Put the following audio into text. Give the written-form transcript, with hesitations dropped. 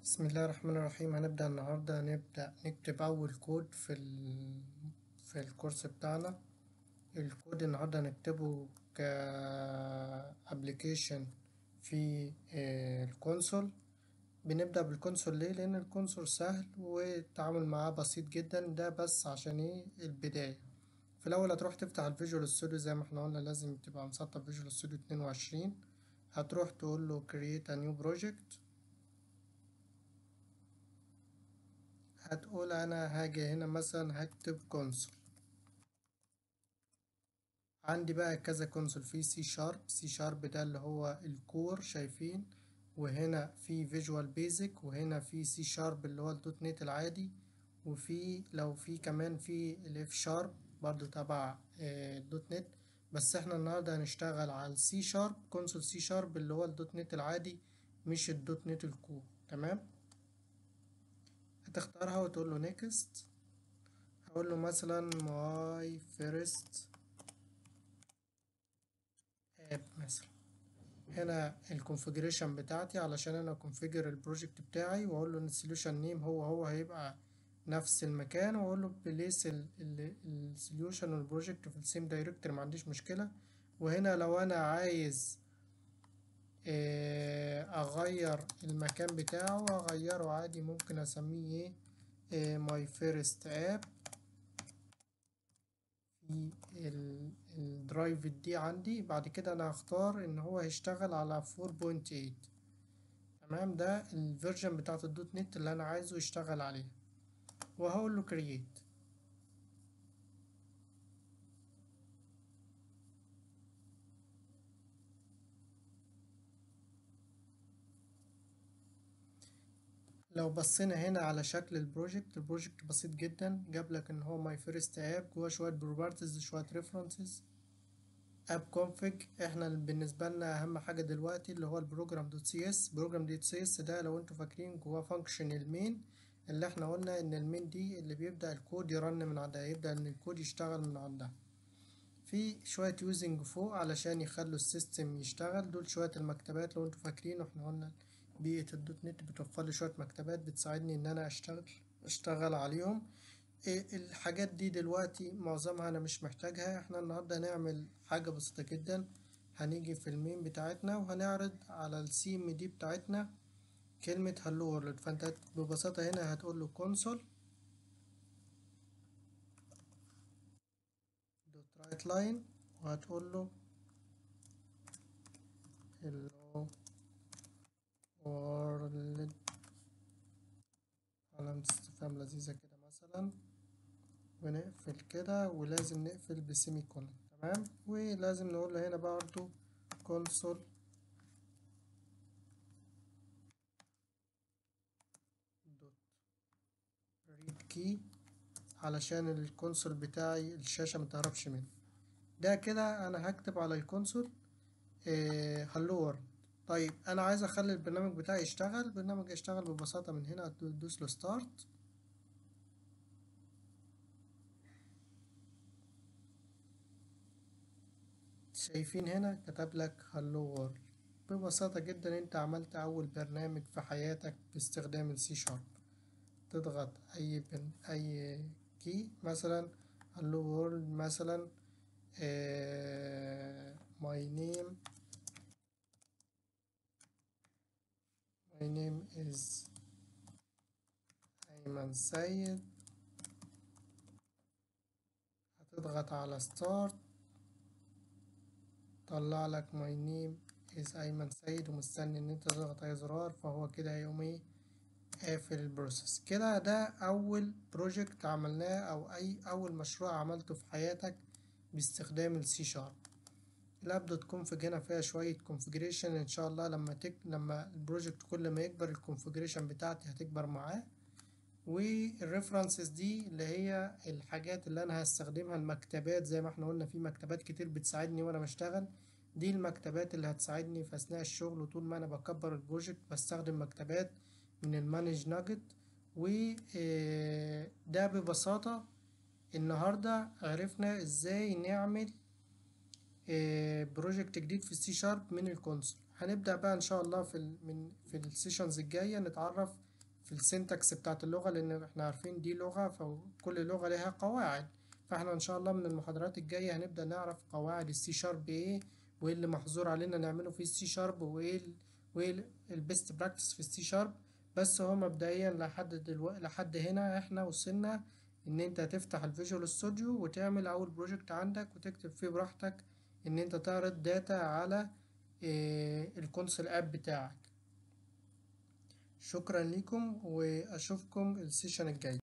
بسم الله الرحمن الرحيم. هنبدأ النهاردة نكتب أول كود في الكورس بتاعنا. الكود النهاردة هنكتبه كابليكيشن في الكونسول. بنبدأ بالكونسول ليه؟ لأن الكونسول سهل والتعامل معاه بسيط جدا، ده بس عشان البداية. في الأول هتروح تفتح الفيجوال ستوديو زي ما احنا قلنا، لازم تبقى مسطب فيجوال ستوديو 22. هتروح تقول له create a new project. هتقول انا هاجي هنا مثلا هكتب كونسول. عندي بقى كذا كونسول، في سي شارب ده اللي هو الكور شايفين، وهنا في فيجوال بيزك، وهنا في سي شارب اللي هو الدوت نت العادي، وفي لو في كمان في الاف شارب برضو تبع الدوت نت. بس احنا النهارده هنشتغل على السي شارب، كونسول سي شارب اللي هو الدوت نت العادي، مش الدوت نت الكور. تمام، هتختارها وتقول له نيكست. هقول له مثلا my first app مثلا. هنا الكونفيجريشن بتاعتي علشان انا كونفيجر البروجكت بتاعي، واقول له ان السوليوشن نيم هو هيبقى نفس المكان، واقول له بليس السوليوشن والبروجكت في السيم دايركتوري، ما عنديش مشكلة. وهنا لو انا عايز اغير المكان بتاعه اغيره عادي، ممكن اسميه ايه my first app في الدرايف دي عندي. بعد كده انا هختار ان هو هيشتغل على 4.8. تمام، ده الفيرجن بتاعت الدوت نت اللي انا عايزه يشتغل عليها، وهقول له create. لو بصينا هنا على شكل البروجكت بسيط جدا، جاب لك ان هو ماي فيرست اب، جوه شويه بروبرتيز شويه ريفرنسز اب كونفج. احنا بالنسبه لنا اهم حاجه دلوقتي اللي هو البروجرام دوت سي اس. بروجرام دوت سي اس ده لو انتوا فاكرين جواه فانكشن المين، اللي احنا قلنا ان المين دي اللي بيبدا الكود يرن من عندها، يبدا ان الكود يشتغل من عندها. في شويه يوزنج فوق علشان يخلوا السيستم يشتغل، دول شويه المكتبات لو انتوا فاكرين. احنا قلنا بيئه الدوت نت بتوفر لي شويه مكتبات بتساعدني ان انا اشتغل عليهم. الحاجات دي دلوقتي معظمها انا مش محتاجها. احنا النهاردة هنعمل حاجة بسيطة جدا، هنيجي في المين بتاعتنا وهنعرض على السي دي بتاعتنا كلمة هلو وورلد. فانت ببساطة هنا هتقول له كونسول دوت رايت لاين، وهتقول له هلو وورلد، علامة استفهام لذيذة كده مثلا، ونقفل كده. ولازم نقفل بسيمي كولن. تمام، ولازم نقول له هنا برضه كونسول دوت ريد كي، علشان الكونسول بتاعي الشاشة متهربش منه. ده كده انا هكتب على الكونسول هلو وورلد. طيب انا عايز اخلي البرنامج بتاعي يشتغل. البرنامج يشتغل ببساطة من هنا تدوس له ستارت. شايفين هنا كتب لك هلو وورلد. ببساطة جدا انت عملت اول برنامج في حياتك باستخدام السي شارب. تضغط اي كي مثلا هلو وورلد مثلا. my name is أيمن سيد. هتضغط على ستارت، طلع لك my name is أيمن سيد، ومستني إن أنت تضغط أي زرار، فهو كده هيقوم إيه قافل البروسيس. كده ده أول بروجكت عملناه، أو أول مشروع عملته في حياتك باستخدام السي شارب. الاب دوت كونفج هنا فيها شوية كونفجريشن. إن شاء الله لما البروجكت كل ما يكبر الكونفجريشن بتاعتي هتكبر معاه. والريفرنسز دي اللي هي الحاجات اللي انا هستخدمها، المكتبات زي ما احنا قلنا في مكتبات كتير بتساعدني وانا بشتغل. دي المكتبات اللي هتساعدني في اثناء الشغل، وطول ما انا بكبر البروجكت بستخدم مكتبات من المانج ناجت. وده ببساطة النهاردة عرفنا ازاي نعمل بروجكت جديد في السي شارب من الكونسول. هنبدأ بقى ان شاء الله في السيشنز الجاية نتعرف في السنتكس بتاعت اللغة، لأن احنا عارفين دي لغة فكل لغة لها قواعد. فاحنا إن شاء الله من المحاضرات الجاية هنبدأ نعرف قواعد السي شارب ايه، وايه اللي محظور علينا نعمله في السي شارب، وايه البيست براكتس في السي شارب. بس هو مبدئيا لحد هنا احنا وصلنا ان انت تفتح الفيجوال ستوديو وتعمل اول بروجكت عندك وتكتب فيه براحتك ان انت تعرض داتا على الكونسول اب بتاعك. شكرا لكم واشوفكم السيشن الجاي.